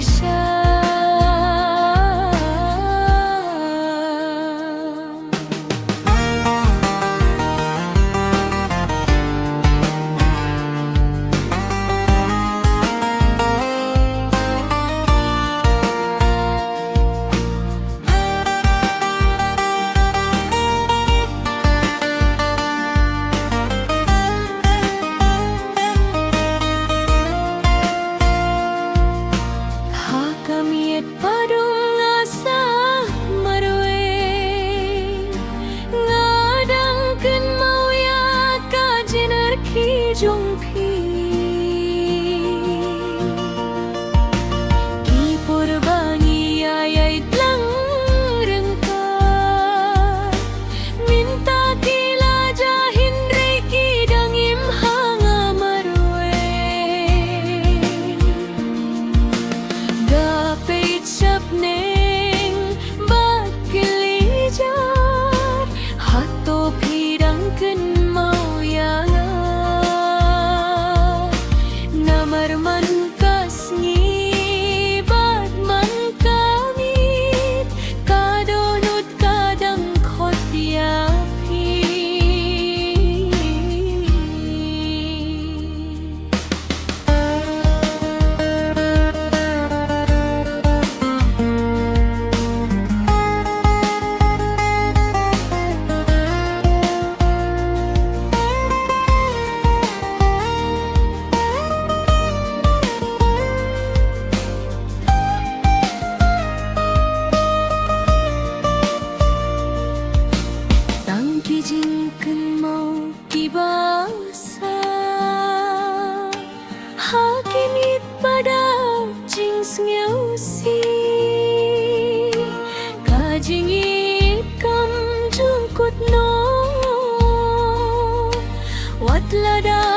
siya. Kami padung asa marwe ngadangkeun mau ya ka jenerki jongpi ki purbangi ayai tlang rengka minta kila jahin reiki dangim hanga marwe Gapit sapneng bat kelijar hato pidangkeun mau yanga namar man kasngi bat man kamit kadonut kadang khot yapi kijingkeun mau kibasa hakinit pada jing ngeusi kajingit kam jungkut no wat lada